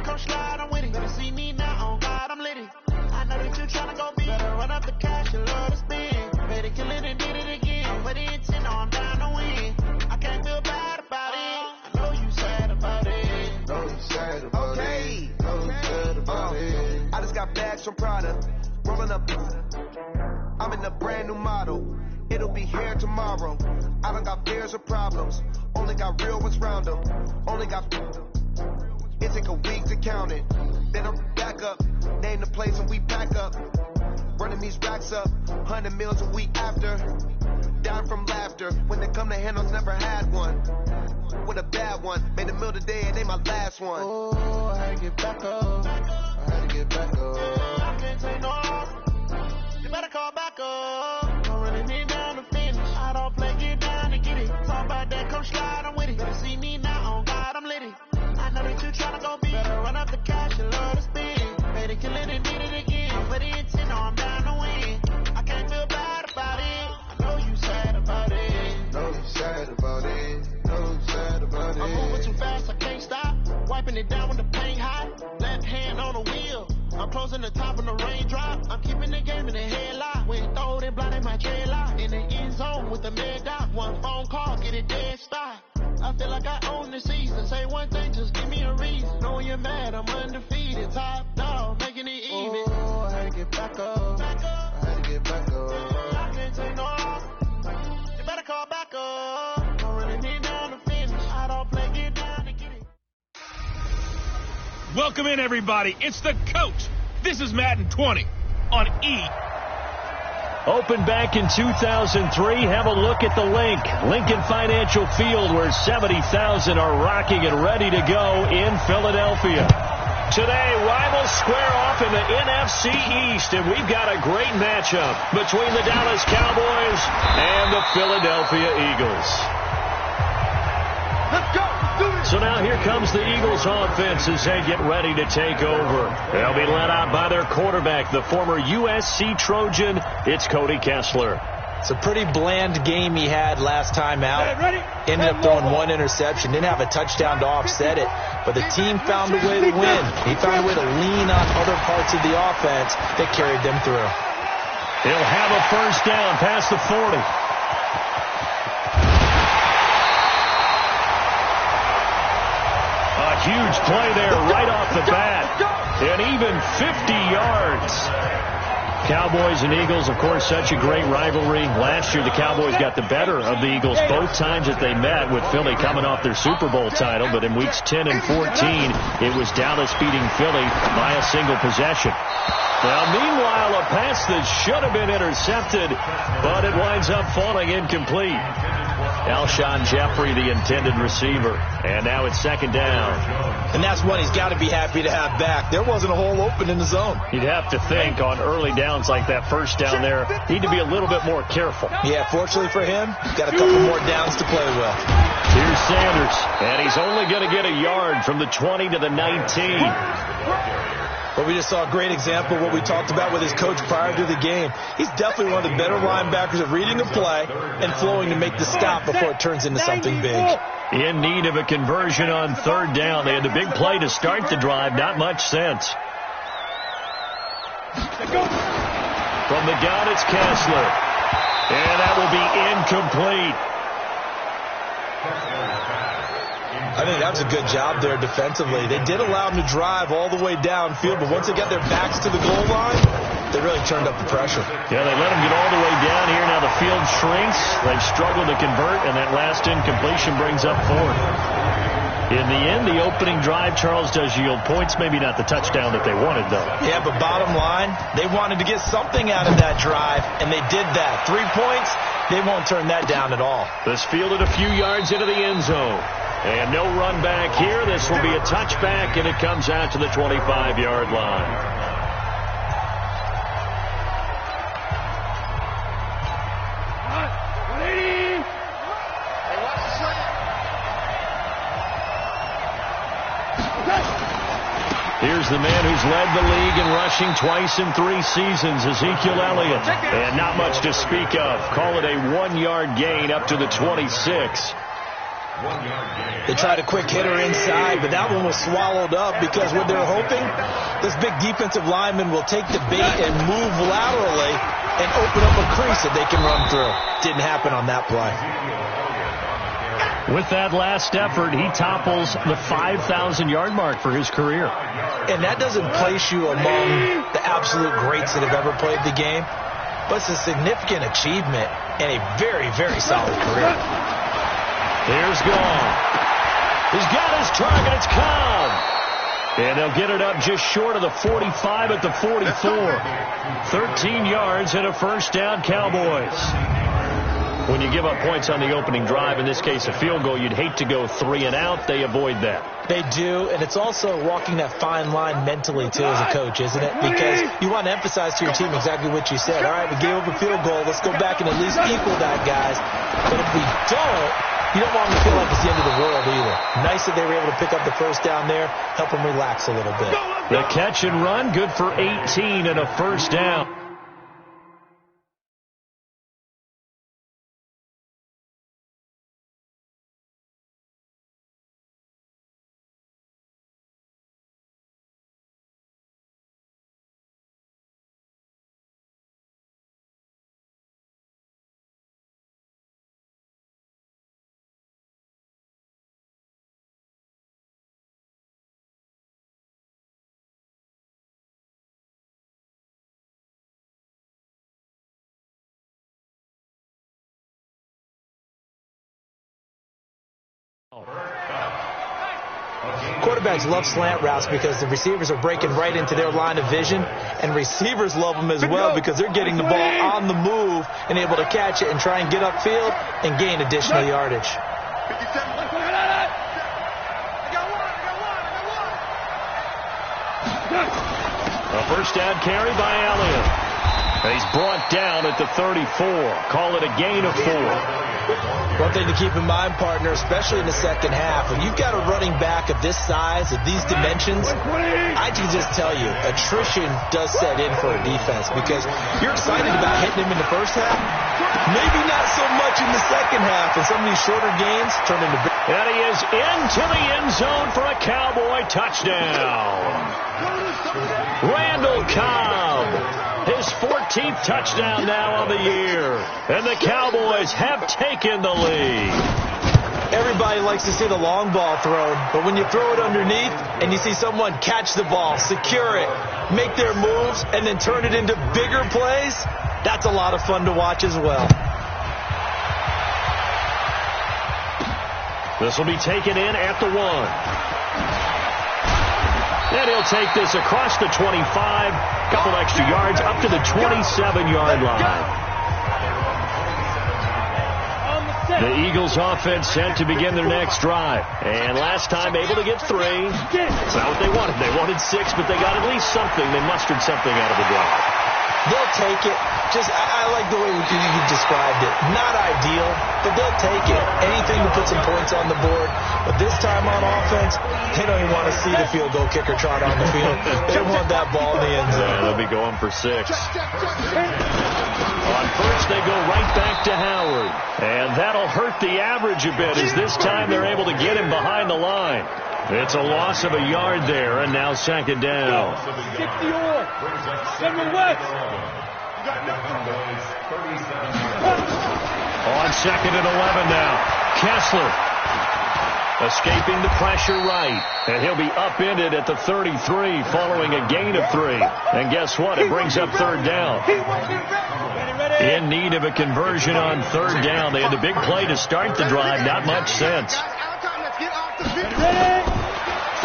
come slide, I'm with it. Better see me now, on God, I'm litty. I know that you tryna go big. Better run up the cash, you love to spend. Better kill it and did it again. Put it in 10, no, I'm down to win. I can't feel bad about it. I know you sad about it. Know you sad about it. Know you sad about it. I just got bags from Prada. Rolling up. I'm in a brand new model. It'll be here tomorrow. I don't got fears or problems. Only got real ones round them. Only got. It take a week to count it. Then I'm back up. Name the place and we pack up. Running these racks up. 100 meals a week after. Down from laughter. When they come to handles, never had one. With a bad one. Made a meal today and ain't my last one. Oh, I had to get back up. I had to get back up. I can't take no off. You better call back up. I'm running it down to finish. I don't play, get down to get it. Talk about that, come slide, I'm with it. Better see me now, on God, I'm litty. I know that you tryna go big. Better run up the cash, you love to spend. Better kill it and did it again. Put it in 10, no, I'm down to win. I can't feel bad about it. I know you sad about it. Know you sad about it. Know you sad about it. I'm moving too fast, I can't stop. Wiping it down when the paint hot. Left hand on the wheel. I'm closing the top when the raindrop. I'm keeping the game in the headlock. When it throw it, blind in my dreadlock. In the end zone with the mad dot. One phone call, get it dead stop. I feel like I own the season. Say one thing, just give me a reason. Knowing you're mad, I'm undefeated. Top dog, making it even. Oh, I had to get back up. I had to get back up. I can't take no off. You better call back up. I'm running it down to finish. I don't play, get down to get it. Welcome in, everybody. It's the coach. This is Madden 20 on E. Opened back in 2003. Have a look at the link. Lincoln Financial Field, where 70,000 are rocking and ready to go in Philadelphia. Today, rivals square off in the NFC East, and we've got a great matchup between the Dallas Cowboys and the Philadelphia Eagles. Let's go. So now here comes the Eagles offense as they get ready to take over. They'll be led out by their quarterback, the former USC Trojan. It's Cody Kessler. It's a pretty bland game he had last time out. Ended up throwing one interception. Didn't have a touchdown to offset it. But the team found a way to win. He found a way to lean on other parts of the offense that carried them through. He'll have a first down past the 40. A huge play there right off the bat. And even 50 yards. Cowboys and Eagles, of course, such a great rivalry. Last year, the Cowboys got the better of the Eagles both times that they met, with Philly coming off their Super Bowl title. But in weeks 10 and 14, it was Dallas beating Philly by a single possession. Well, meanwhile, a pass that should have been intercepted, but it winds up falling incomplete. Alshon Jeffrey, the intended receiver. And now it's second down. And that's one he's got to be happy to have back. There wasn't a hole open in the zone. You'd have to think on early downs like that first down there, need to be a little bit more careful. Yeah, fortunately for him, he's got a couple more downs to play with. Here's Sanders, and he's only going to get a yard from the 20 to the 19. But we just saw a great example of what we talked about with his coach prior to the game. He's definitely one of the better linebackers at reading a play and flowing to make the stop before it turns into something big. In need of a conversion on third down. They had the big play to start the drive. Not much sense. From the gun, it's Kessler. And that will be incomplete. I think that was a good job there defensively. They did allow him to drive all the way downfield, but once they got their backs to the goal line, they really turned up the pressure. Yeah, they let him get all the way down here. Now the field shrinks. They've struggled to convert, and that last incompletion brings up fourth. In the end, the opening drive, Charles, does yield points. Maybe not the touchdown that they wanted, though. Yeah, but bottom line, they wanted to get something out of that drive, and they did that. 3 points, they won't turn that down at all. This fielded a few yards into the end zone. And no run back here. This will be a touchback, and it comes out to the 25-yard line. Here's the man who's led the league in rushing twice in 3 seasons, Ezekiel Elliott. And not much to speak of. Call it a 1-yard gain up to the 26. They tried a quick hitter inside, but that one was swallowed up because what they're hoping, this big defensive lineman will take the bait and move laterally and open up a crease that they can run through. Didn't happen on that play. With that last effort, he topples the 5,000-yard mark for his career. And that doesn't place you among the absolute greats that have ever played the game, but it's a significant achievement and a very, very solid career. Here's Gall. He's got his target. It's Cobb. And they'll get it up just short of the 45 at the 44. 13 yards and a first down, Cowboys. When you give up points on the opening drive, in this case a field goal, you'd hate to go 3 and out. They avoid that. They do, and it's also walking that fine line mentally, too, as a coach, isn't it? Because you want to emphasize to your team exactly what you said. All right, we gave up a field goal. Let's go back and at least equal that, guys. But if we don't, you don't want them to feel like it's the end of the world either. Nice that they were able to pick up the first down there, help them relax a little bit. The catch and run, good for 18 and a first down. Quarterbacks love slant routes because the receivers are breaking right into their line of vision, and receivers love them as well because they're getting the ball on the move and able to catch it and try and get upfield and gain additional yardage. A first down carry by Elliott. He's brought down at the 34. Call it a gain of 4. One thing to keep in mind, partner, especially in the second half, when you've got a running back of this size, of these dimensions, I can just tell you, attrition does set in for a defense because you're excited about hitting him in the first half. Maybe not so much in the second half, and some of these shorter gains turn into big. And he is into the end zone for a Cowboy touchdown. Randall Cobb. His 14th touchdown now on the year. And the Cowboys have taken the lead. Everybody likes to see the long ball thrown, but when you throw it underneath and you see someone catch the ball, secure it, make their moves, and then turn it into bigger plays, that's a lot of fun to watch as well. This will be taken in at the 1. And he'll take this across the 25, couple extra yards, up to the 27-yard line. The Eagles offense set to begin their next drive. And last time able to get 3. It's not what they wanted. They wanted 6, but they got at least something. They mustered something out of the drive. They'll take it. I like the way you described it. Not ideal, but they'll take it. Anything to put some points on the board. But this time on offense, they don't even want to see the field goal kicker trot on the field. They want that ball in the end zone. Yeah, they'll be going for 6. On first, they go right back to Howard. And that'll hurt the average a bit as this time they're able to get him behind the line. It's a loss of a yard there, and now second down. On second and 11 now. Kessler escaping the pressure right. And he'll be upended at the 33 following a gain of 3. And guess what? It brings up third down. In need of a conversion on third down. They had the big play to start the drive. Not much sense.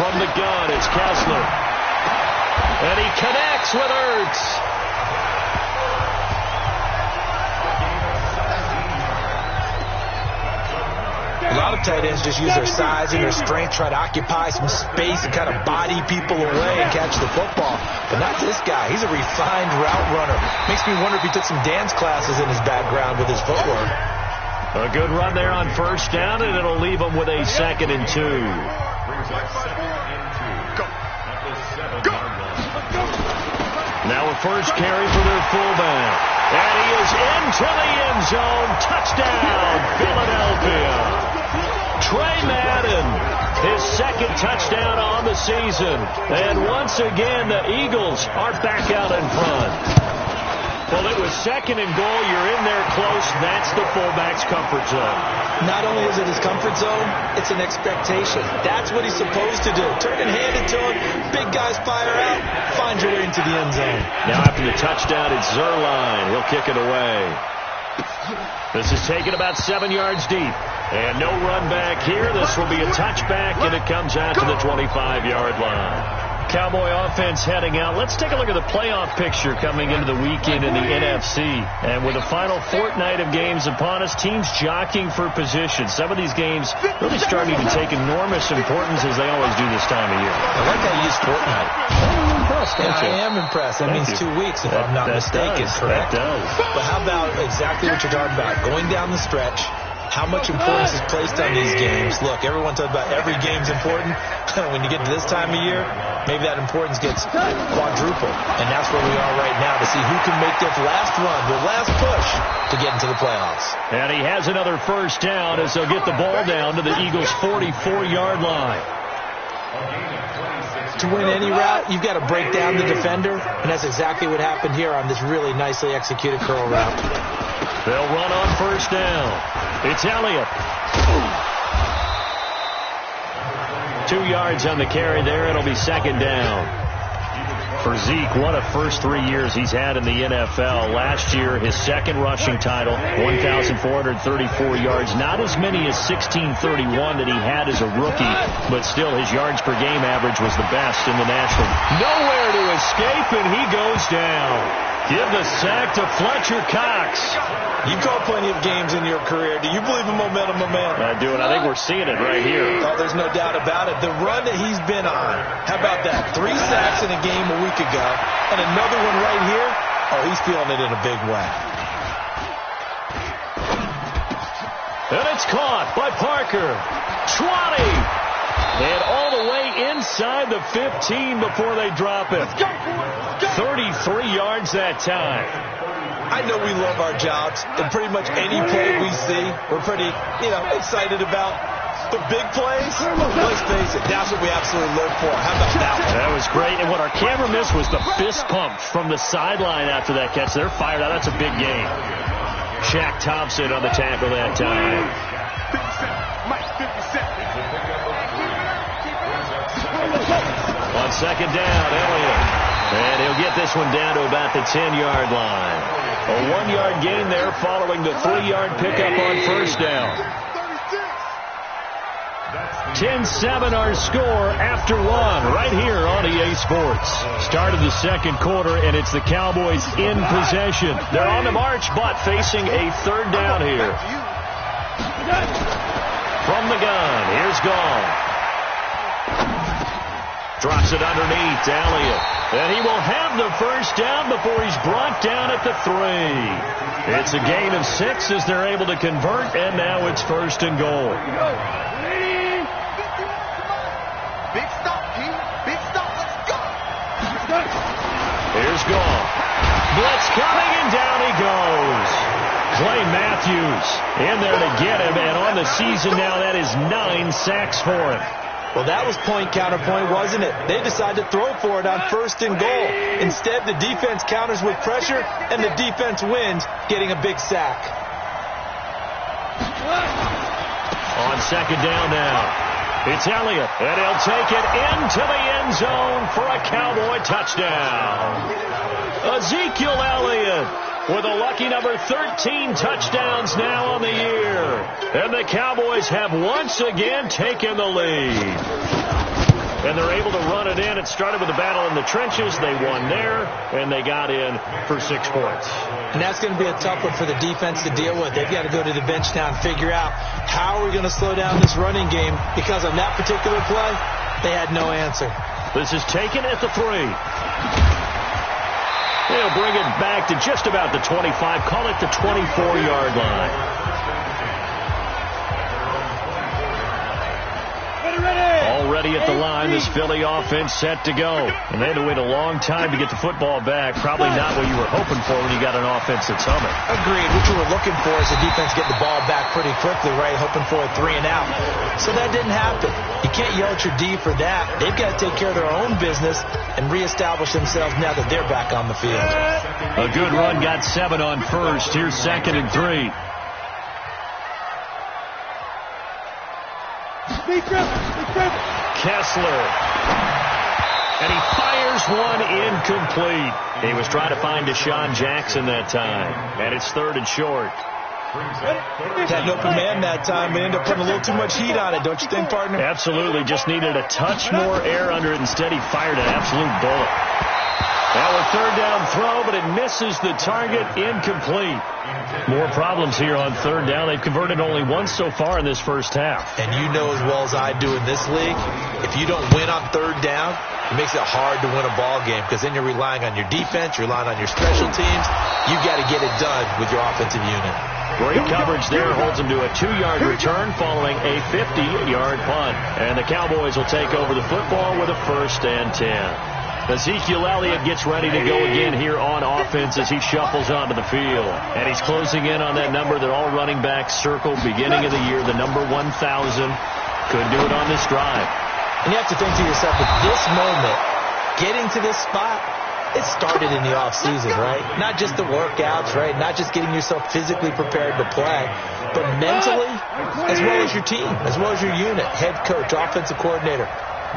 From the gun, it's Kessler. And he connects with Ertz. A lot of tight ends just use their size and their strength, try to occupy some space and kind of body people away and catch the football. But not this guy. He's a refined route runner. Makes me wonder if he took some dance classes in his background with his footwork. A good run there on first down, and it'll leave him with a second and 2. Now a first carry for their fullback. And he is into the end zone. Touchdown, Philadelphia. Trey Madden, his second touchdown on the season. And once again, the Eagles are back out in front. Well, it was second and goal. You're in there close. That's the fullback's comfort zone. Not only is it his comfort zone, it's an expectation. That's what he's supposed to do. Turn and hand it to him. Big guys fire out. Find your way into the end zone. Now after the touchdown, it's Zerline. He'll kick it away. This is taken about 7 yards deep. And no run back here. This will be a touchback, and it comes out to the 25-yard line. Cowboy offense heading out. Let's take a look at the playoff picture coming into the weekend in the NFC. And with the final fortnight of games upon us, teams jockeying for position. Some of these games really starting to take enormous importance as they always do this time of year. I like how you use fortnight. I'm impressed, don't you? I am impressed. That means 2 weeks, if I'm not mistaken. Correct. That does. But how about exactly what you're talking about? Going down the stretch. How much importance is placed on these games? Look, everyone talks about every game's important. When you get to this time of year, maybe that importance gets quadrupled. And that's where we are right now to see who can make this last run, the last push to get into the playoffs. And he has another first down as they'll get the ball down to the Eagles' 44-yard line. To win any route, you've got to break down the defender, and that's exactly what happened here on this really nicely executed curl route. They'll run on first down. It's Elliott. 2 yards on the carry there. It'll be second down. For Zeke, what a first 3 years he's had in the NFL. Last year, his second rushing title, 1,434 yards. Not as many as 1,631 that he had as a rookie, but still his yards per game average was the best in the National. Nowhere to escape, and he goes down. Give the sack to Fletcher Cox. You've called plenty of games in your career. Do you believe in momentum? I do, and I think we're seeing it right here. Oh, there's no doubt about it. The run that he's been on. How about that? 3 sacks in a game a week ago, and another one right here. Oh, he's feeling it in a big way. And it's caught by Parker. 20. And all the way inside the 15 before they drop it. 33 yards that time. I know we love our jobs, and pretty much any play we see, we're pretty, excited about. The big plays, let's face it, that's what we absolutely live for. How about that one? That was great, and what our camera missed was the fist pump from the sideline after that catch. They're fired out. That's a big game. Shaq Thompson on the tackle that time. On second down, Elliott. And he'll get this one down to about the 10-yard line. A 1-yard gain there following the 3-yard pickup on first down. 10-7 our score after one right here on EA Sports. Start of the second quarter, and it's the Cowboys in possession. They're on the march, but facing a third down here. From the gun, here's Gall. Drops it underneath to Elliott. And he will have the first down before he's brought down at the 3. It's a gain of 6 as they're able to convert, and now it's first and goal. Big stop, King. Big stop. Let's go. Here's Gall. Blitz coming, and down he goes. Clay Matthews in there to get him, and on the season now, that is 9 sacks for him. Well, that was point counterpoint, wasn't it? They decided to throw for it on first and goal. Instead, the defense counters with pressure, and the defense wins, getting a big sack. On second down now, it's Elliott, and he'll take it into the end zone for a Cowboy touchdown. Ezekiel Elliott with a lucky number 13 touchdowns now on the year. And the Cowboys have once again taken the lead. And they're able to run it in. It started with a battle in the trenches. They won there, and they got in for 6 points. And that's going to be a tough one for the defense to deal with. They've got to go to the bench now and figure out how are we going to slow down this running game, because on that particular play, they had no answer. This is taken at the 3. They'll bring it back to just about the 25. Call it the 24-yard line. Already ready at the line. This Philly offense set to go. And they had to wait a long time to get the football back. Probably not what you were hoping for when you got an offense that's humming. Agreed. What you were looking for is the defense getting the ball back pretty quickly, right? Hoping for a 3 and out. So that didn't happen. You can't yell at your D for that. They've got to take care of their own business and reestablish themselves now that they're back on the field. A good run, got 7 on first. Here's 2nd and 3. Kessler. And he fires one incomplete. He was trying to find Deshaun Jackson that time. And it's 3rd and short. Had an open man that time, but ended up putting a little too much heat on it, don't you think, partner? Absolutely. Just needed a touch more air under it. Instead, he fired an absolute bullet. Now a 3rd down throw, but it misses the target. Incomplete. More problems here on 3rd down. They've converted only once so far in this first half. And you know as well as I do in this league, if you don't win on 3rd down, it makes it hard to win a ball game because then you're relying on your defense, you're relying on your special teams. You've got to get it done with your offensive unit. Great coverage there holds them to a 2-yard return following a 50-yard punt. And the Cowboys will take over the football with a 1st and 10. Ezekiel Elliott gets ready to go again here on offense as he shuffles onto the field. And he's closing in on that number that all running backs circled beginning of the year, the number 1,000. Could do it on this drive. And you have to think to yourself, at this moment, getting to this spot, it started in the offseason, right? Not just the workouts, right? Not just getting yourself physically prepared to play, but mentally, as well as your team, as well as your unit, head coach, offensive coordinator.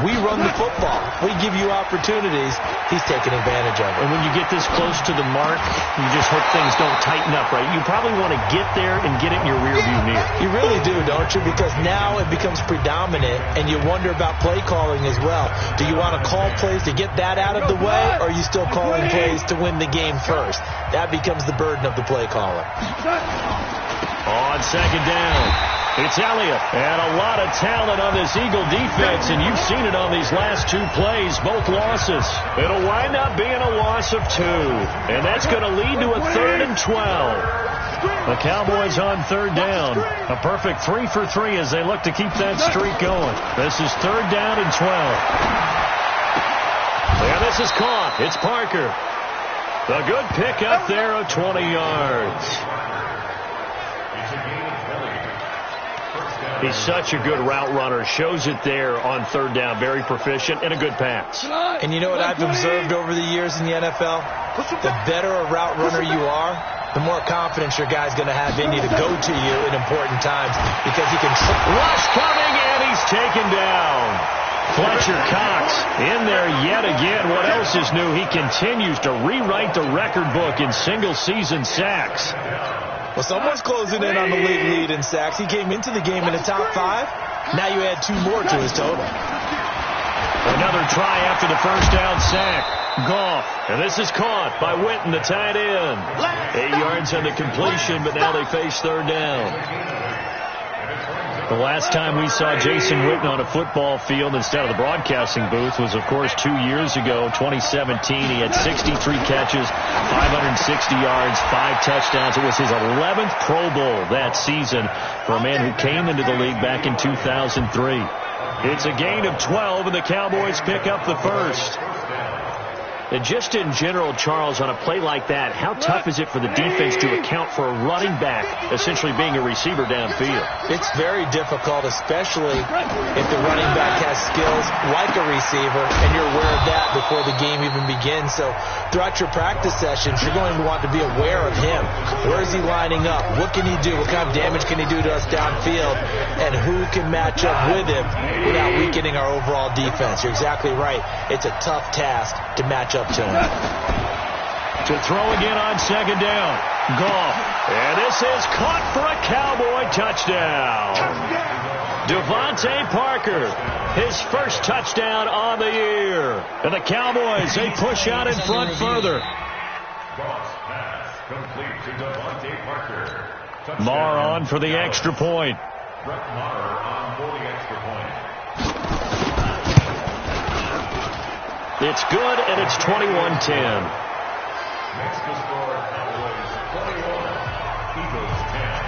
We run the football. We give you opportunities. He's taking advantage of it. And when you get this close to the mark, you just hope things don't tighten up, right? You probably want to get there and get it in your rearview mirror. You really do, don't you? Because now it becomes predominant, and you wonder about play calling as well. Do you want to call plays to get that out of the way, or are you still calling plays to win the game first? That becomes the burden of the play caller. On 2nd down. It's Elliott, and a lot of talent on this Eagle defense, and you've seen it on these last 2 plays, both losses. It'll wind up being a loss of 2, and that's going to lead to a 3rd and 12. The Cowboys on 3rd down. A perfect 3 for 3 as they look to keep that streak going. This is 3rd down and 12. And this is caught. It's Parker. A good pick up there of 20 yards. He's such a good route runner. Shows it there on 3rd down. Very proficient and a good pass. And you know what I've observed over the years in the NFL? The better a route runner you are, the more confidence your guy's going to have in you to go to you in important times because he can... Rush coming, and he's taken down. Fletcher Cox in there yet again. What else is new? He continues to rewrite the record book in single-season sacks. Well, someone's closing in on the league lead in sacks. He came into the game in the top 5. Now you add 2 more to his total. Another try after the 1st down sack. Goff. And this is caught by Witten, the tight end. 8 yards on the completion, but now they face 3rd down. The last time we saw Jason Witten on a football field instead of the broadcasting booth was, of course, 2 years ago, 2017. He had 63 catches, 560 yards, 5 touchdowns. It was his 11th Pro Bowl that season for a man who came into the league back in 2003. It's a gain of 12, and the Cowboys pick up the 1st. And just in general, Charles, on a play like that, how tough is it for the defense to account for a running back essentially being a receiver downfield? It's very difficult, especially if the running back has skills like a receiver, and you're aware of that before the game even begins. So throughout your practice sessions, you're going to want to be aware of him. Where is he lining up? What can he do? What kind of damage can he do to us downfield? And who can match up with him without weakening our overall defense? You're exactly right. It's a tough task to match up to him. To throw again on 2nd down. Goff. And this is caught for a Cowboy touchdown. Devontae Parker, his first touchdown on the year. And the Cowboys, they push out in front further. Marr on for the extra point. It's good, and it's 21-10.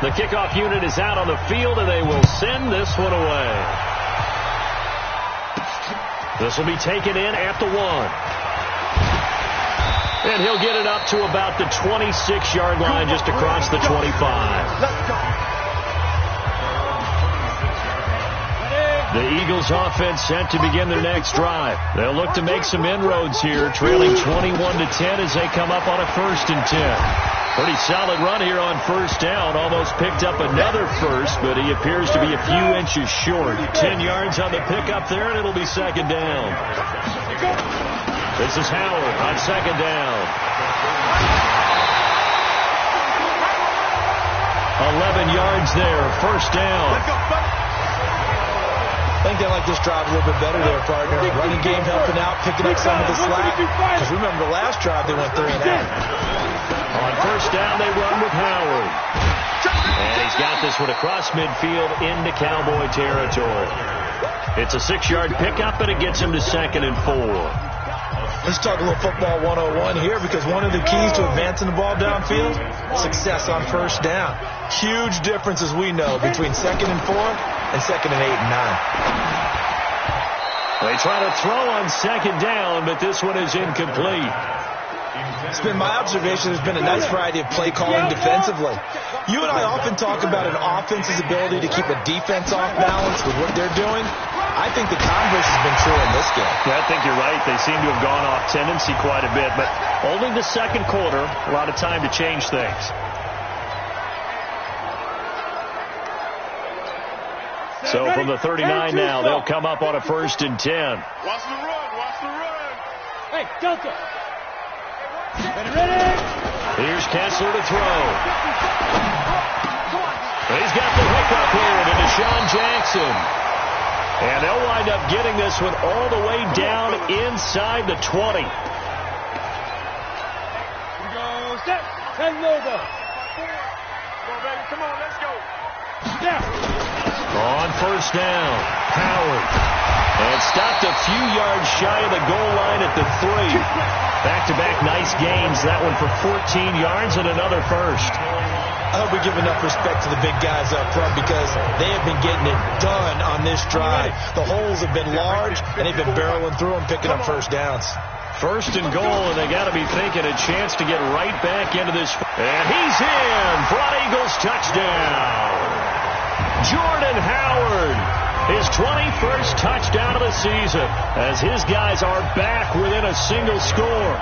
The kickoff unit is out on the field, and they will send this one away. This will be taken in at the 1. And he'll get it up to about the 26-yard line, just across the 25. Let's go. The Eagles offense set to begin their next drive. They'll look to make some inroads here, trailing 21-10 as they come up on a 1st and 10. Pretty solid run here on 1st down. Almost picked up another first, but he appears to be a few inches short. 10 yards on the pickup there, and it'll be 2nd down. This is Howard on 2nd down. 11 yards there, 1st down. I think they like this drive a little bit better there, partner. Running game helping out, picking up some of the slack. Because remember, the last drive they went 3 and out. On 1st down, they run with Howard. And he's got this one across midfield into Cowboy territory. It's a 6-yard pickup, and it gets him to 2nd and 4. Let's talk a little football 101 here, because one of the keys to advancing the ball downfield, success on 1st down. Huge difference, as we know, between 2nd and 4 and 2nd and 8 and 9. They try to throw on 2nd down, but this one is incomplete. It's been my observation there's been a nice variety of play calling defensively. You and I often talk about an offense's ability to keep a defense off balance with what they're doing. I think the converse has been true in this game. Yeah, I think you're right. They seem to have gone off tendency quite a bit, but only the 2nd quarter, a lot of time to change things. So from the 39 now, they'll come up on a 1st and 10. Watch the run. Watch the run. Hey, Delta. Ready? Here's Kessler to throw. He's got the hookup here to Deshaun Jackson. And they'll wind up getting this one all the way down inside the 20. We go step. 10 over. Come on, let's go. Step. On 1st down, Howard. And stopped a few yards shy of the goal line at the 3. Back-to-back nice gains. That one for 14 yards and another first. I hope we give enough respect to the big guys up front, because they have been getting it done on this drive. The holes have been large, and they've been barreling through them, picking up 1st downs. 1st and goal, and they got to be thinking a chance to get right back into this. And he's in for an Eagles touchdown. Jordan Howard, his 21st touchdown of the season, as his guys are back within a single score.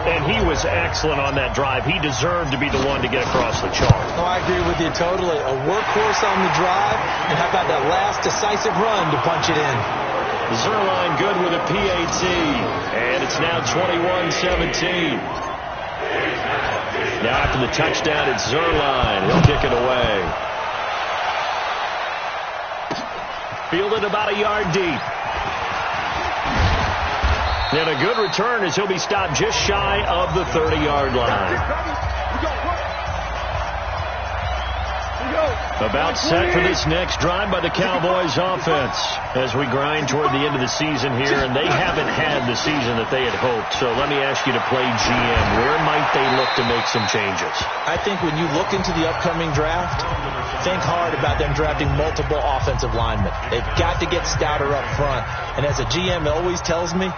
And he was excellent on that drive. He deserved to be the one to get across the chalk. Oh, I agree with you totally. A workhorse on the drive, and how about that last decisive run to punch it in? Zerline good with a PAT, and it's now 21-17. Now after the touchdown, it's Zerline. He'll kick it away. Fielded about a yard deep. And a good return as he'll be stopped just shy of the 30-yard line. About set for this next drive by the Cowboys offense as we grind toward the end of the season here, and they haven't had the season that they had hoped. So let me ask you to play GM. Where might they look to make some changes? I think when you look into the upcoming draft, think hard about them drafting multiple offensive linemen. They've got to get stouter up front. And as a GM always tells me,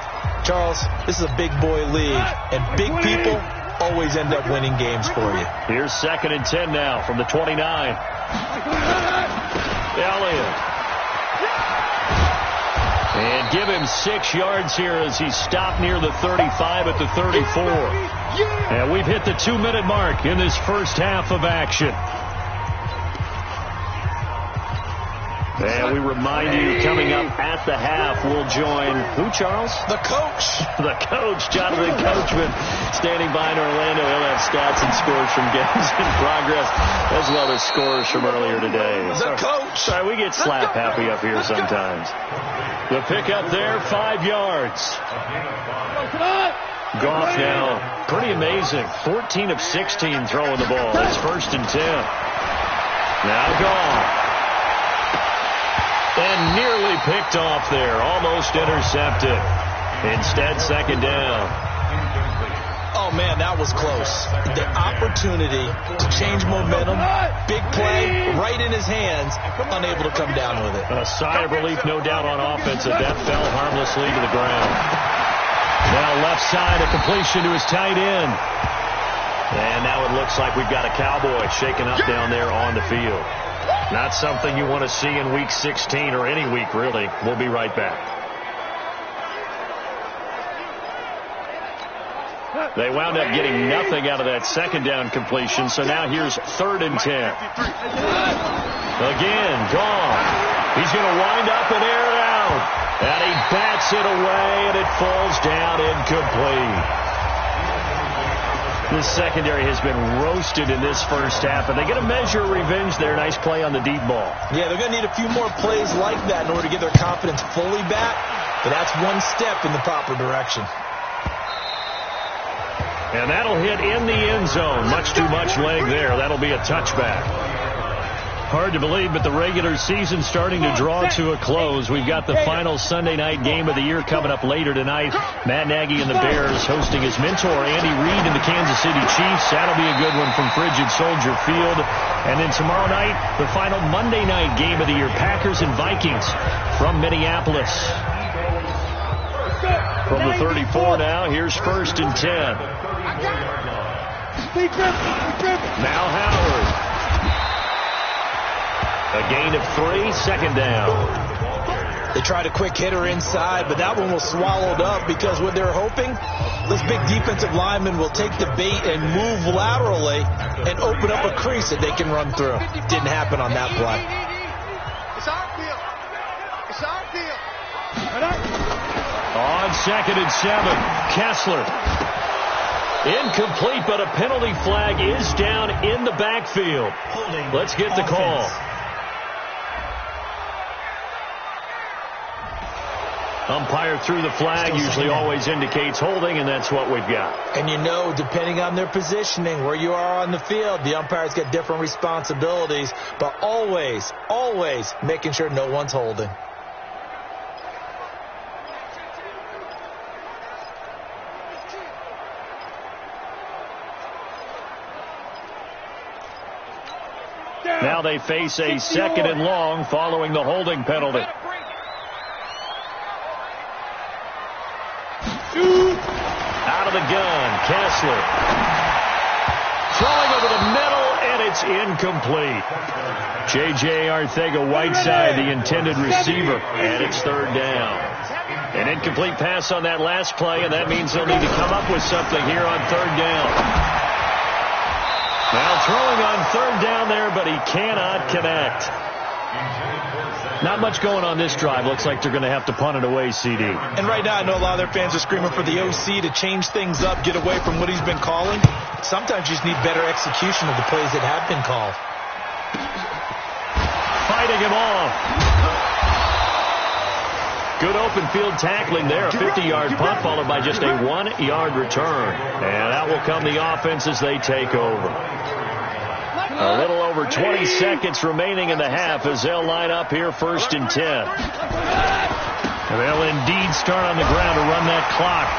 Charles, this is a big boy league, and big people always end up winning games for you. Here's 2nd and 10 now from the 29. Elliott. And give him 6 yards here as he's stopped near the 35 at the 34. And we've hit the 2-minute mark in this first half of action. And we remind you, coming up at the half, we'll join who, Charles? The coach. The coach, Jonathan Coachman, standing by in Orlando. He'll have stats and scores from games in progress, as well as scores from earlier today. The coach. Sorry, we get slap happy up here sometimes. The pickup there, 5 yards. Goff now, pretty amazing. 14 of 16 throwing the ball. It's 1st and 10. Now Goff. And nearly picked off there. Almost intercepted. Instead, 2nd down. Oh, Oh, man, that was close. The opportunity to change momentum, big play, right in his hands, unable to come down with it. A sigh of relief, no doubt, on offense, as that fell harmlessly to the ground. Now left side, a completion to his tight end. And now it looks like we've got a Cowboy shaken up down there on the field. Not something you want to see in Week 16 or any week, really. We'll be right back. They wound up getting nothing out of that second down completion, so now here's 3rd and 10. Again, gone. He's going to wind up and air it out. And he bats it away, and it falls down incomplete. This secondary has been roasted in this first half, and they get a measure of revenge there. Nice play on the deep ball. Yeah, they're going to need a few more plays like that in order to get their confidence fully back, but that's one step in the proper direction. And that'll hit in the end zone. Much too much leg there. That'll be a touchback. Hard to believe, but the regular season's starting to draw to a close. We've got the final Sunday night game of the year coming up later tonight. Matt Nagy and the Bears hosting his mentor, Andy Reid, and the Kansas City Chiefs. That'll be a good one from Frigid Soldier Field. And then tomorrow night, the final Monday night game of the year, Packers and Vikings from Minneapolis. From the 34 now, here's 1st and 10. Now Howard. A gain of 3, 2nd down. They tried a quick hitter inside, but that one was swallowed up because what they're hoping, this big defensive lineman will take the bait and move laterally and open up a crease that they can run through. Didn't happen on that play. It's our deal. It's our deal. On 2nd and 7, Kessler. Incomplete, but a penalty flag is down in the backfield. Let's get the call. Umpire threw the flag, usually always indicates holding, and that's what we've got. And you know, depending on their positioning, where you are on the field, the umpires get different responsibilities, but always, always making sure no one's holding. Now they face a 2nd and long following the holding penalty. Out of the gun, Kessler. Throwing over the middle, and it's incomplete. J.J. Arcega-Whiteside, the intended receiver, and it's 3rd down. An incomplete pass on that last play, and that means they'll need to come up with something here on 3rd down. Now throwing on 3rd down there, but he cannot connect. Not much going on this drive. Looks like they're going to have to punt it away, CD. And right now I know a lot of their fans are screaming for the OC to change things up, get away from what he's been calling. Sometimes you just need better execution of the plays that have been called. Fighting him off. Good open field tackling there. A 50-yard punt followed by just a 1-yard return. And out will come the offense as they take over. A little over 20 seconds remaining in the half as they'll line up here 1st and 10. And they'll indeed start on the ground to run that clock.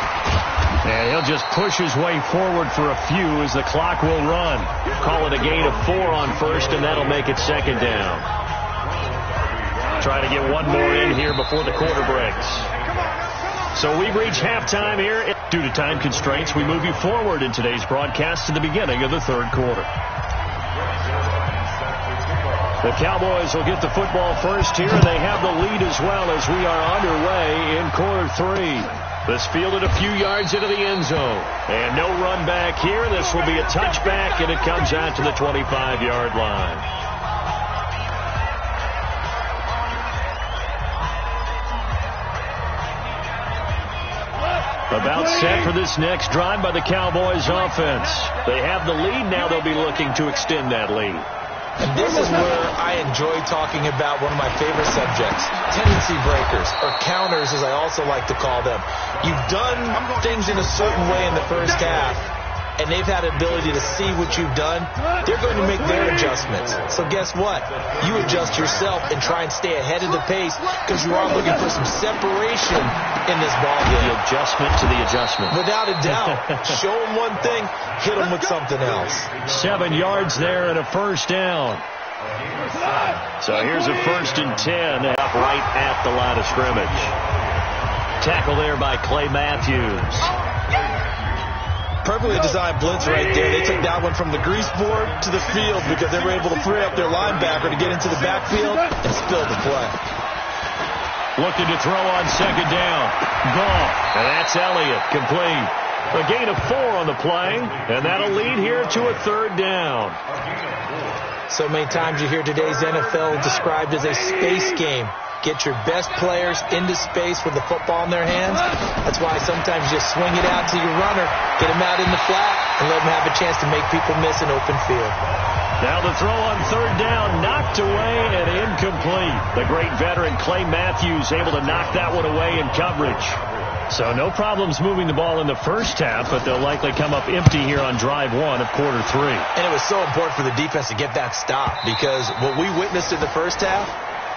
And he'll just push his way forward for a few as the clock will run. Call it a gain of 4 on 1st, and that'll make it 2nd down. Try to get one more in here before the quarter breaks. So we've reached halftime here. Due to time constraints, we move you forward in today's broadcast to the beginning of the 3rd quarter. The Cowboys will get the football first here, and they have the lead as well as we are underway in quarter 3. This fielded a few yards into the end zone. And no run back here. This will be a touchback, and it comes out to the 25-yard line. About set for this next drive by the Cowboys offense. They have the lead. Now they'll be looking to extend that lead. And this is where I enjoy talking about one of my favorite subjects, tendency breakers, or counters as I also like to call them. You've done things in a certain way in the first half. and they've had the ability to see what you've done, they're going to make their adjustments. So guess what? You adjust yourself and try and stay ahead of the pace because you are looking for some separation in this ball game. The adjustment to the adjustment. Without a doubt. Show them one thing, hit them with something else. 7 yards there and a first down. So here's a 1st and 10 up right at the line of scrimmage. Tackle there by Clay Matthews. Perfectly designed blitz right there. They took that one from the grease board to the field because they were able to free up their linebacker to get into the backfield and spill the play. Looking to throw on 2nd down. Gone. And that's Elliott. Complete. A gain of 4 on the play, and that'll lead here to a 3rd down. So many times you hear today's NFL described as a space game. Get your best players into space with the football in their hands. That's why sometimes you just swing it out to your runner, get him out in the flat, and let him have a chance to make people miss an open field. Now the throw on 3rd down, knocked away and incomplete. The great veteran Clay Matthews able to knock that one away in coverage. So no problems moving the ball in the first half, but they'll likely come up empty here on drive 1 of quarter 3. And it was so important for the defense to get that stop because what we witnessed in the first half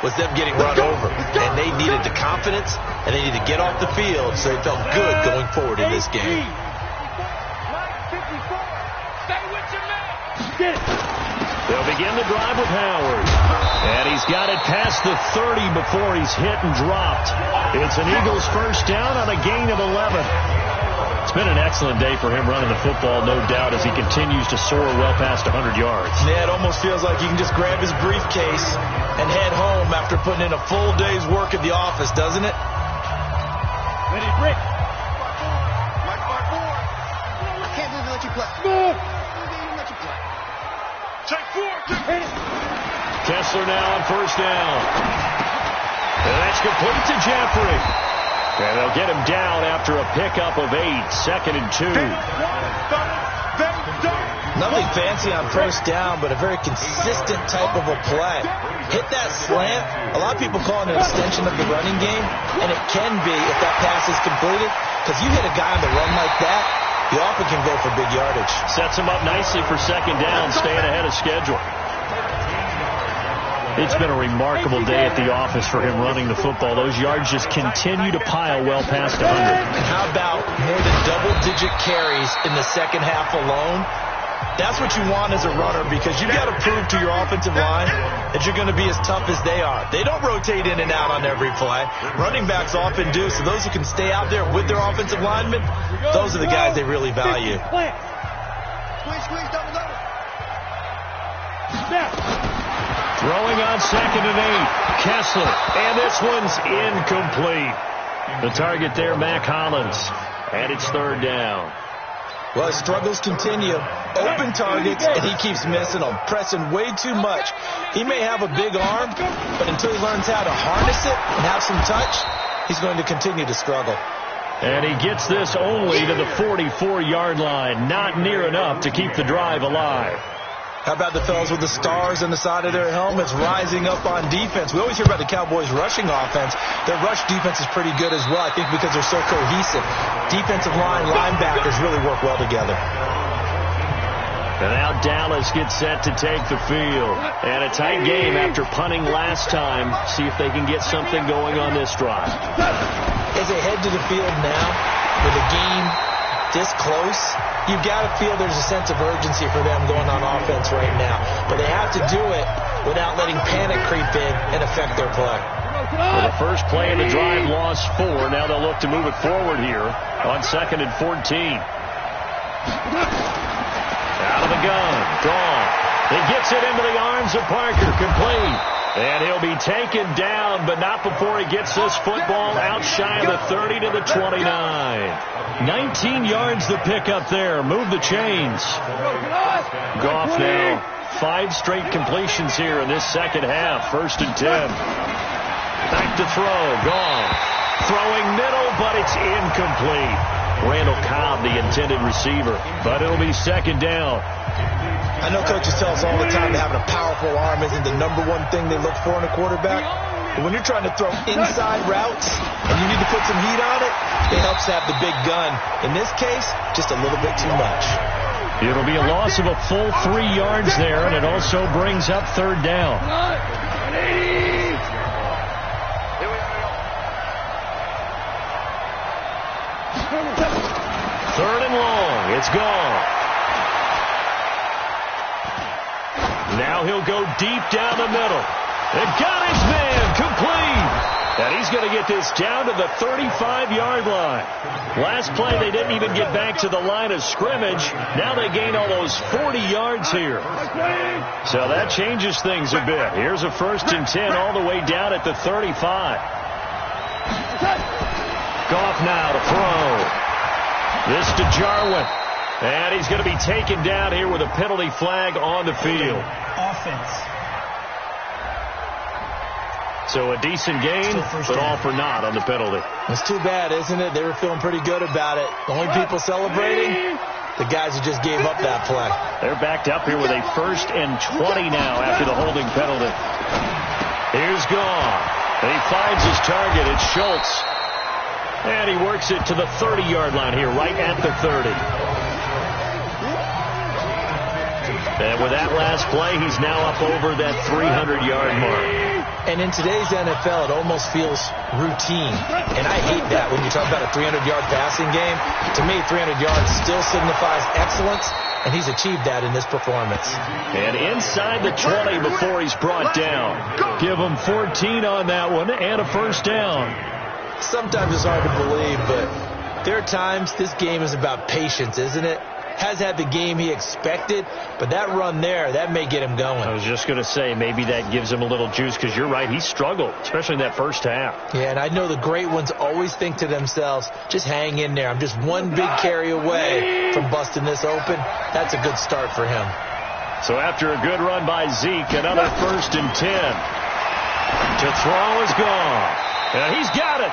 was them getting run over. And they needed the confidence, and they needed to get off the field so they felt good going forward in this game. They'll begin the drive with Howard. And he's got it past the 30 before he's hit and dropped. It's an Eagles first down on a gain of 11. It's been an excellent day for him running the football, no doubt, as he continues to soar well past 100 yards. Yeah, it almost feels like he can just grab his briefcase and head home after putting in a full day's work at the office, doesn't it? Ready, Brick. I can't believe they let you play. Move. Take 4. Hit it. Kessler now on first down. And that's complete to Jeffrey. And they'll get him down after a pickup of 8, 2nd and 2. Nothing fancy on first down, but a very consistent type of a play. Hit that slant. A lot of people call it an extension of the running game, and it can be if that pass is completed, because you hit a guy on the run like that, you often can go for big yardage. Sets him up nicely for 2nd down, staying ahead of schedule. It's been a remarkable day at the office for him running the football. Those yards just continue to pile well past 100. And how about more than double-digit carries in the second half alone? That's what you want as a runner because you've got to prove to your offensive line that you're going to be as tough as they are. They don't rotate in and out on every play. Running backs often do, so those who can stay out there with their offensive linemen, those are the guys they really value. Squeeze, double. Throwing on 2nd and 8. Kessler. And this one's incomplete. The target there, Mac Hollins. And it's 3rd down. Well, his struggles continue. Open targets, and he keeps missing them, pressing way too much. He may have a big arm, but until he learns how to harness it and have some touch, he's going to continue to struggle. And he gets this only to the 44-yard line. Not near enough to keep the drive alive. How about the fellas with the stars on the side of their helmets rising up on defense? We always hear about the Cowboys' rushing offense. Their rush defense is pretty good as well, I think, because they're so cohesive. Defensive line, linebackers really work well together. And now Dallas gets set to take the field. And a tight game after punting last time. See if they can get something going on this drive. As they head to the field now, with a game this close, you've got to feel there's a sense of urgency for them going on offense right now. But they have to do it without letting panic creep in and affect their play. Well, the first play of the drive lost 4. Now they'll look to move it forward here on 2nd and 14. Out of the gun. Gone. He gets it into the arms of Parker. Complete. And he'll be taken down, but not before he gets this football out shy of the 30 to the 29. 19 yards the pickup there. Move the chains. Goff now 5 straight completions here in this second half. 1st and 10. Back to throw. Gone. Throwing middle, but it's incomplete. Randall Cobb, the intended receiver. But it'll be 2nd down. I know coaches tell us all the time that having a powerful arm isn't the #1 thing they look for in a quarterback. But when you're trying to throw inside routes and you need to put some heat on it, it helps to have the big gun. In this case, just a little bit too much. It'll be a loss of a full 3 yards there, and it also brings up third down. Third and long. It's gone. Now he'll go deep down the middle. And got his man complete. And he's going to get this down to the 35-yard line. Last play, they didn't even get back to the line of scrimmage. Now they gain almost 40 yards here. So that changes things a bit. Here's a 1st and 10 all the way down at the 35. Goff now to throw. This to Jarwin. And he's going to be taken down here with a penalty flag on the field. Offense. So a decent game, but all for naught on the penalty. It's too bad, isn't it? They were feeling pretty good about it. The only people celebrating, the guys who just gave up that play. They're backed up here with a 1st and 20 now after the holding penalty. Here's Goff. And he finds his target. It's Schultz. And he works it to the 30-yard line here, right at the 30. And with that last play, he's now up over that 300-yard mark. And in today's NFL, it almost feels routine. And I hate that when you talk about a 300-yard passing game. To me, 300 yards still signifies excellence, and he's achieved that in this performance. And inside the 20 before he's brought down. Give him 14 on that one and a 1st down. Sometimes it's hard to believe, but there are times this game is about patience, isn't it? Has had the game he expected, but that run there, that may get him going. I was just going to say, maybe that gives him a little juice, because you're right, he struggled, especially in that first half. Yeah, and I know the great ones always think to themselves, just hang in there. I'm just one big carry away from busting this open. That's a good start for him. So after a good run by Zeke, another 1st and 10. To throw is gone. And he's got it.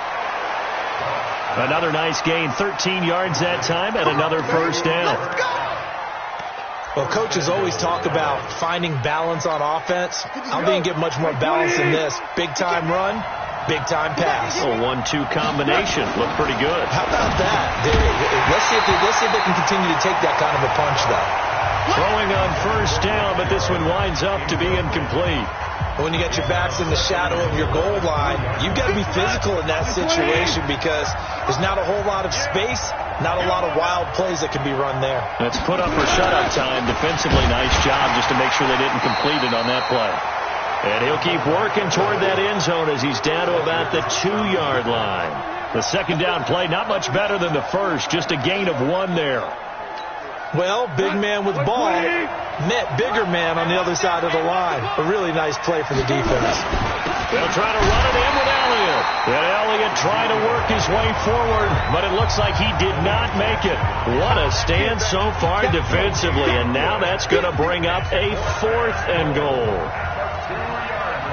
Another nice gain, 13 yards that time, and another 1st down. Well, coaches always talk about finding balance on offense. I don't think you get much more balance than this. Big-time run, big-time pass. A 1-2 combination. Looked pretty good. How about that? Let's see if they can continue to take that kind of a punch, though. Throwing on 1st down, but this one winds up to be incomplete. When you get your backs in the shadow of your goal line, you've got to be physical in that situation because there's not a whole lot of space, not a lot of wild plays that can be run there. That's put up or shut up time. Defensively, nice job just to make sure they didn't complete it on that play. And he'll keep working toward that end zone as he's down to about the 2-yard line. The 2nd down play, not much better than the first, just a gain of 1 there. Well, big man with ball met bigger man on the other side of the line. A really nice play for the defense. They'll try to run it in with Elliott. And Elliott trying to work his way forward, but it looks like he did not make it. What a stand so far defensively, and now that's going to bring up a 4th and goal.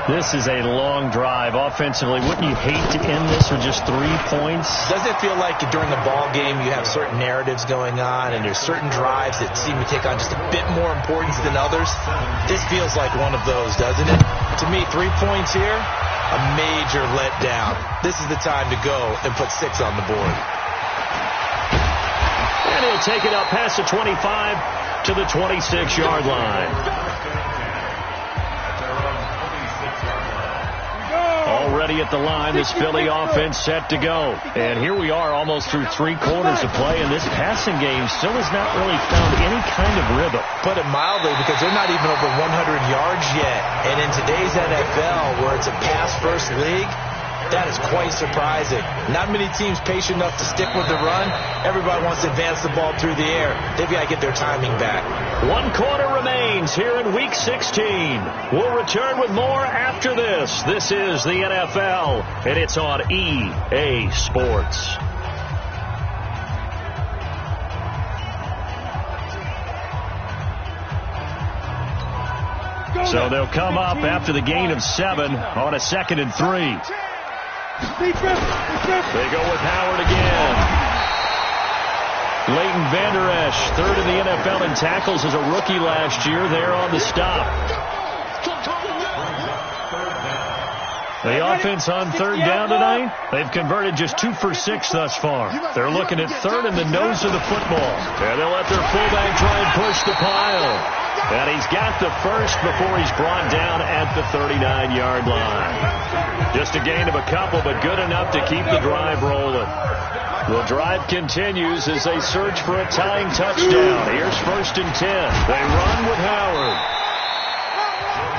This is a long drive offensively. Wouldn't you hate to end this with just 3 points? Doesn't it feel like during a ball game you have certain narratives going on and there's certain drives that seem to take on just a bit more importance than others? This feels like one of those, doesn't it? To me, 3 points here, a major letdown. This is the time to go and put 6 on the board. And he'll take it up past the 25 to the 26-yard line. Already at the line, this Philly offense set to go. And here we are almost through 3 quarters of play, and this passing game still has not really found any kind of rhythm. Put it mildly, because they're not even over 100 yards yet. And in today's NFL, where it's a pass-first league, that is quite surprising. Not many teams patient enough to stick with the run. Everybody wants to advance the ball through the air. They've got to get their timing back. 1 quarter remains here in Week 16. We'll return with more after this. This is the NFL, and it's on EA Sports. So they'll come up after the gain of 7 on a 2nd and 3. They go with Howard again. Leighton Vander Esch, 3rd in the NFL in tackles as a rookie last year. There on the stop. The offense on third down tonight, they've converted just 2 for 6 thus far. They're looking at third in the nose of the football. And they'll let their fullback try and push the pile. And he's got the first before he's brought down at the 39-yard line. Just a gain of a couple, but good enough to keep the drive rolling. The drive continues as they search for a tying touchdown. Here's 1st and 10. They run with Howard.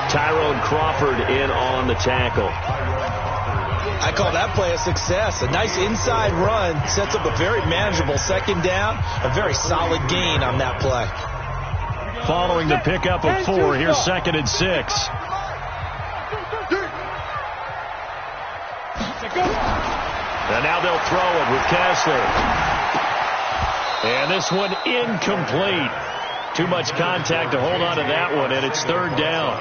Tyrone Crawford in on the tackle. I call that play a success. A nice inside run sets up a very manageable 2nd down. A very solid gain on that play. Following the pickup of 4, here's 2nd and 6. And now they'll throw it with Kessler. And this one incomplete. Too much contact to hold on to that one, and it's 3rd down.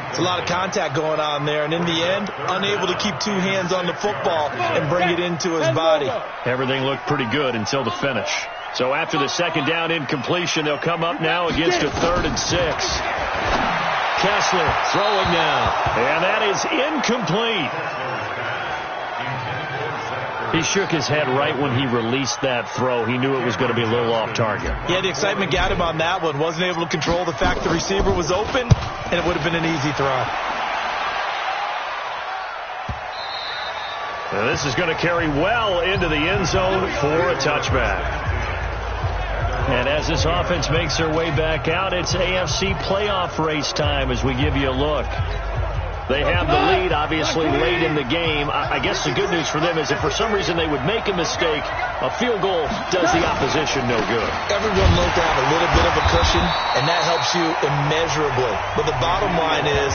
It's a lot of contact going on there, and in the end, unable to keep 2 hands on the football and bring it into his body. Everything looked pretty good until the finish. So after the 2nd down incompletion, they'll come up now against a 3rd and 6. Kessler throwing now, and that is incomplete. He shook his head right when he released that throw. He knew it was going to be a little off target. Yeah, the excitement got him on that one. Wasn't able to control the fact the receiver was open, and it would have been an easy throw. Now this is going to carry well into the end zone for a touchback. And as this offense makes their way back out, it's AFC playoff race time as we give you a look. They have the lead, obviously, late in the game. I guess the good news for them is if for some reason they would make a mistake, a field goal does the opposition no good. Everyone loves to have a little bit of a cushion, and that helps you immeasurably. But the bottom line is,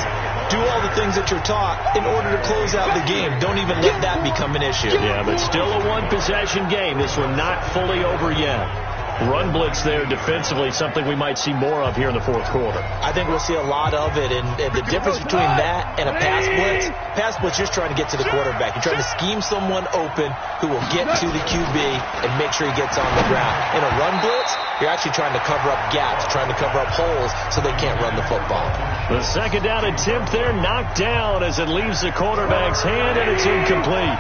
do all the things that you're taught in order to close out the game. Don't even let that become an issue. Yeah, but still a one-possession game. This one not fully over yet. Run blitz there defensively, something we might see more of here in the 4th quarter. I think we'll see a lot of it, and the difference between that and a pass blitz, you're just trying to get to the quarterback. You're trying to scheme someone open who will get to the QB and make sure he gets on the ground. In a run blitz, you're actually trying to cover up gaps, trying to cover up holes so they can't run the football. The 2nd down attempt there knocked down as it leaves the quarterback's hand, and it's incomplete.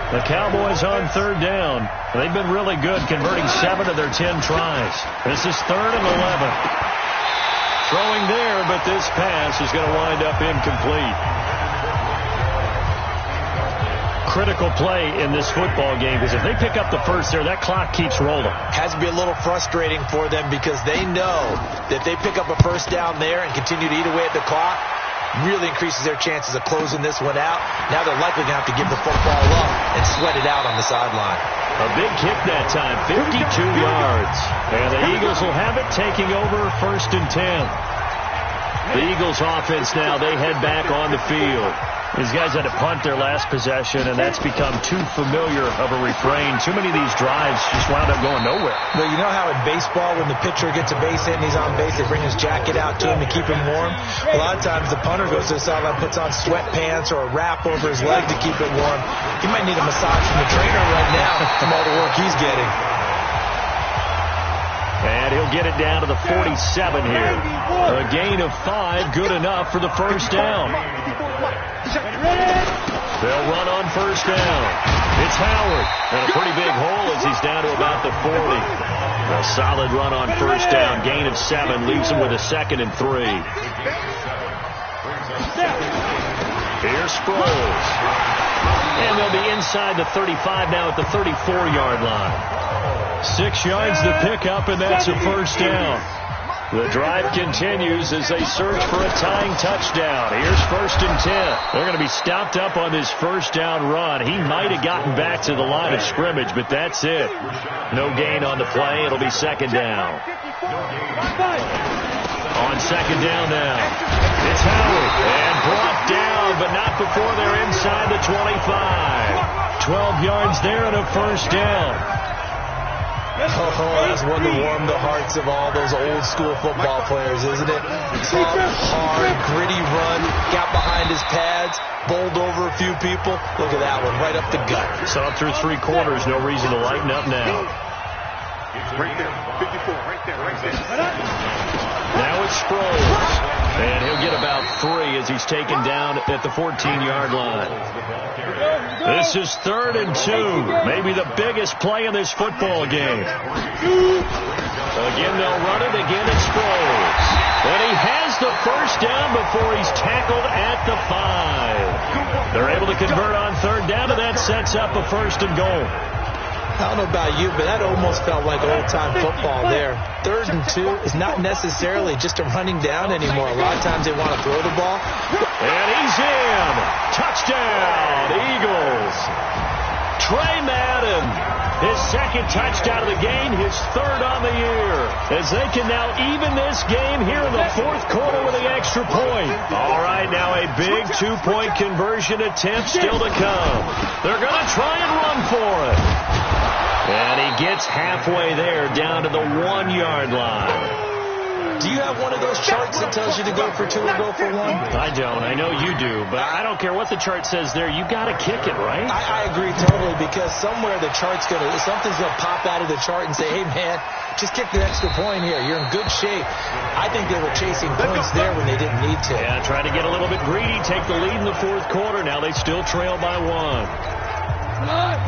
The Cowboys on 3rd down. They've been really good, converting 7 of their 10 tries. This is 3rd and 11. Throwing there, but this pass is going to wind up incomplete. Critical play in this football game, because if they pick up the first there, that clock keeps rolling. Has to be a little frustrating for them because they know that they pick up a 1st down there and continue to eat away at the clock. Really increases their chances of closing this one out. Now they're likely going to have to give the football up and sweat it out on the sideline. A big kick that time, 52 yards. And the Eagles will have it, taking over 1st and 10. The Eagles offense now, they head back on the field. These guys had to punt their last possession, and that's become too familiar of a refrain. Too many of these drives just wound up going nowhere. But you know how in baseball, when the pitcher gets a base hit and he's on base, they bring his jacket out to him to keep him warm? A lot of times the punter goes to the sideline, puts on sweatpants or a wrap over his leg to keep it warm. He might need a massage from the trainer right now from all the work he's getting. And he'll get it down to the 47 here. A gain of 5, good enough for the 1st down. They'll run on 1st down. It's Howard. And a pretty big hole as he's down to about the 40. A solid run on 1st down. Gain of 7 leaves him with a 2nd and 3. Here's Sproles. And they'll be inside the 35 now at the 34-yard line. 6 yards to pick up, and that's a 1st down. The drive continues as they search for a tying touchdown. Here's 1st and 10. They're going to be stopped up on this 1st down run. He might have gotten back to the line of scrimmage, but that's it. No gain on the play. It'll be 2nd down. On 2nd down now. It's Howard. And brought down, but not before they're inside the 25. 12 yards there and a 1st down. Oh, that's one to warm the hearts of all those old school football players, isn't it? Tough, hard, gritty run, got behind his pads, bowled over a few people. Look at that one, right up the gut. Saw it through 3 quarters, no reason to lighten up now. Right there, 54, right there. Now it's Sproles. And he'll get about 3 as he's taken down at the 14-yard line. This is 3rd and 2. Maybe the biggest play in this football game. Again, they'll run it. Again, it's Sproles. And he has the first down before he's tackled at the 5. They're able to convert on 3rd down, and that sets up a 1st and goal. I don't know about you, but that almost felt like old-time football there. 3rd and 2 is not necessarily just a running down anymore. A lot of times they want to throw the ball. And he's in. Touchdown, Eagles. Trey Madden, his 2nd touchdown of the game, his 3rd on the year, as they can now even this game here in the 4th quarter with the extra point. All right, now a big 2-point conversion attempt still to come. They're going to try and run for it. And he gets halfway there, down to the 1-yard line. Do you have one of those charts that tells you to go for 2 or go for 1? I don't. I know you do, but I don't care what the chart says there. You got to kick it, right? I agree totally, because somewhere the chart's something's gonna pop out of the chart and say, hey man, just kick the extra point here. You're in good shape. I think they were chasing points there when they didn't need to. Yeah, trying to get a little bit greedy, take the lead in the 4th quarter. Now they still trail by 1.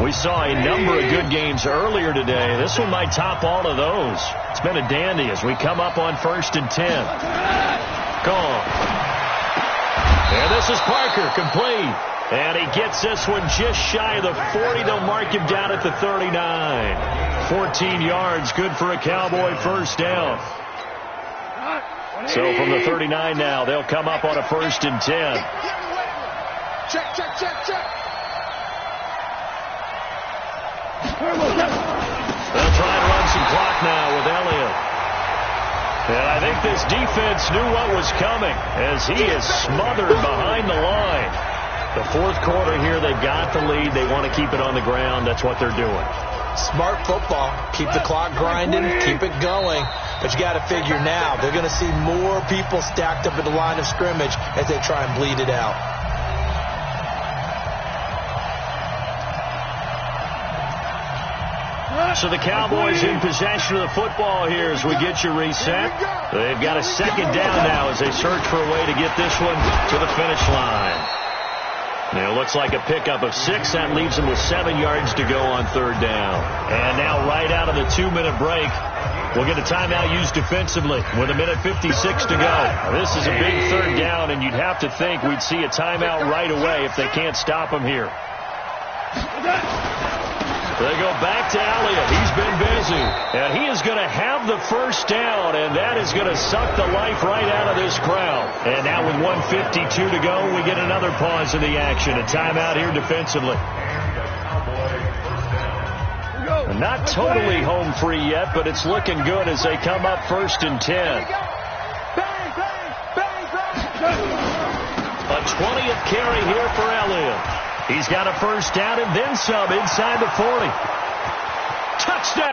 We saw a number of good games earlier today. This one might top all of those. It's been a dandy as we come up on 1st and 10. Gone. And this is Parker, complete. And he gets this one just shy of the 40. They'll mark him down at the 39. 14 yards, good for a Cowboy 1st down. So from the 39 now, they'll come up on a 1st and 10. Check. They'll try and run some clock now with Elliott. And I think this defense knew what was coming as he is smothered behind the line. The 4th quarter here, they've got the lead. They want to keep it on the ground. That's what they're doing. Smart football. Keep the clock grinding. Keep it going. But you got to figure now, they're going to see more people stacked up at the line of scrimmage as they try and bleed it out. So the Cowboys in possession of the football here as we get you reset. They've got a 2nd down now as they search for a way to get this one to the finish line. Now it looks like a pickup of 6. That leaves them with 7 yards to go on 3rd down. And now right out of the 2-minute break, we'll get a timeout used defensively with 1:56 to go. This is a big 3rd down, and you'd have to think we'd see a timeout right away if they can't stop them here. They go back to Elliott. He's been busy. And he is going to have the 1st down, and that is going to suck the life right out of this crowd. And now with 1:52 to go, we get another pause in the action. A timeout here defensively. Not totally home free yet, but it's looking good as they come up 1st and 10. A 20th carry here for Elliott. He's got a 1st down and then some inside the 40. Touchdown!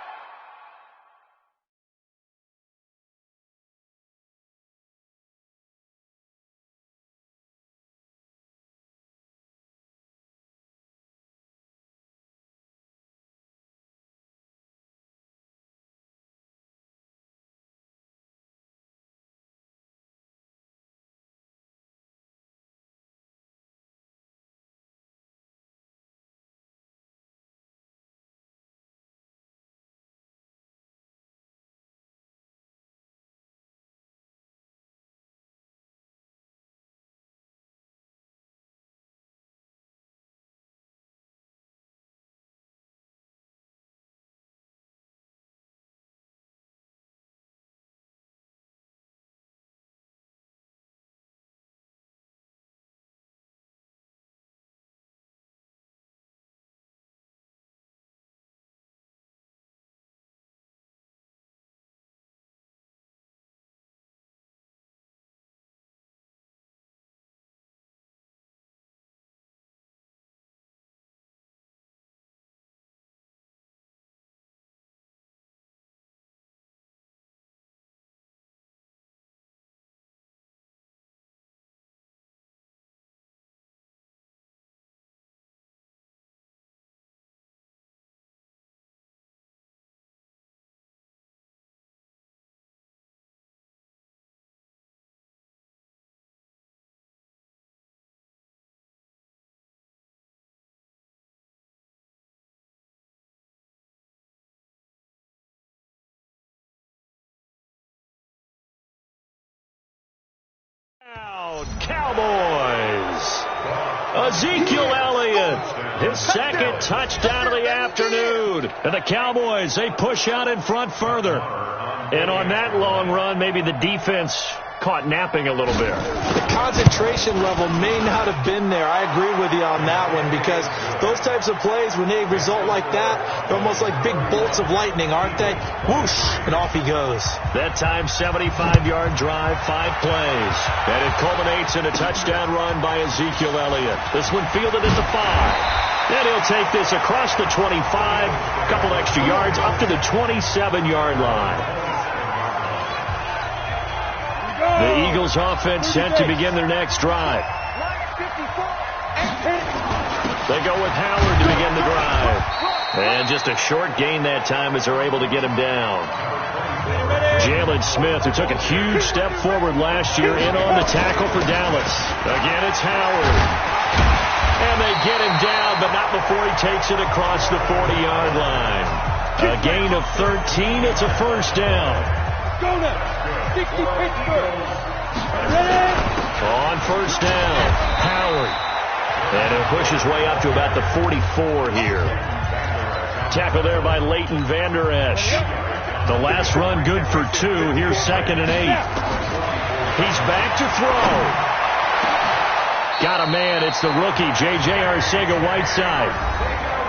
Cowboys. Ezekiel Elliott, his second touchdown of the afternoon. And the Cowboys, they push out in front further. And on that long run, maybe the defense caught napping a little bit. The concentration level may not have been there. I agree with you on that one, because those types of plays, when they result like that, they're almost like big bolts of lightning, aren't they? Whoosh, and off he goes. That time, 75-yard drive, 5 plays. And it culminates in a touchdown run by Ezekiel Elliott. This one fielded at the 5. Then he'll take this across the 25, a couple extra yards, up to the 27-yard line. The Eagles offense set to begin their next drive. They go with Howard to begin the drive. And just a short gain that time as they're able to get him down. Jalen Smith, who took a huge step forward last year, in on the tackle for Dallas. Again, it's Howard. And they get him down, but not before he takes it across the 40-yard line. A gain of 13. It's a first down. Go now. 60 Pittsburgh. On first down, Howard. And he'll push his way up to about the 44 here. Tackle there by Leighton Vander Esch. The last run good for 2. Here's 2nd and 8. He's back to throw. Got a man. It's the rookie, J.J. Arcega-Whiteside.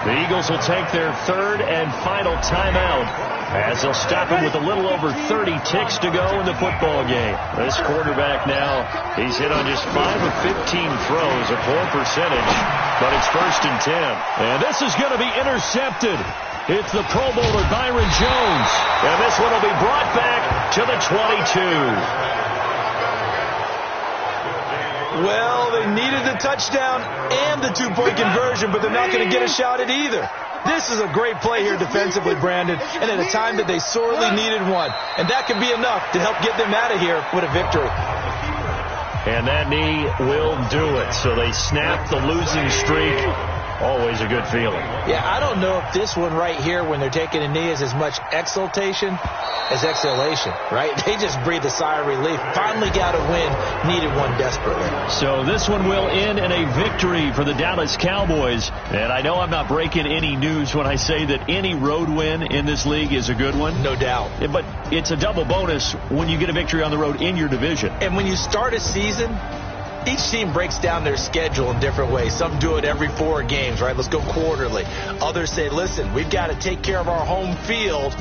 The Eagles will take their 3rd and final timeout, as they'll stop him with a little over 30 ticks to go in the football game. This quarterback now, he's hit on just 5 of 15 throws, a poor percentage, but it's 1st and 10. And this is going to be intercepted. It's the Pro Bowler Byron Jones. And this one will be brought back to the 22. Well, they needed the touchdown and the 2-point conversion, but they're not going to get a shot at either. This is a great play here defensively, Brandon, and at a time that they sorely needed one. And that could be enough to help get them out of here with a victory. And that knee will do it. So they snap the losing streak. Always a good feeling. Yeah, I don't know if this one right here, when they're taking a knee, is as much exultation as exhalation, right? They just breathe a sigh of relief. Finally got a win. Needed one desperately. So this one will end in a victory for the Dallas Cowboys. And I know I'm not breaking any news when I say that any road win in this league is a good one. No doubt. But it's a double bonus when you get a victory on the road in your division. And when you start a season, each team breaks down their schedule in different ways. Some do it every 4 games, right? Let's go quarterly. Others say, listen, we've got to take care of our home field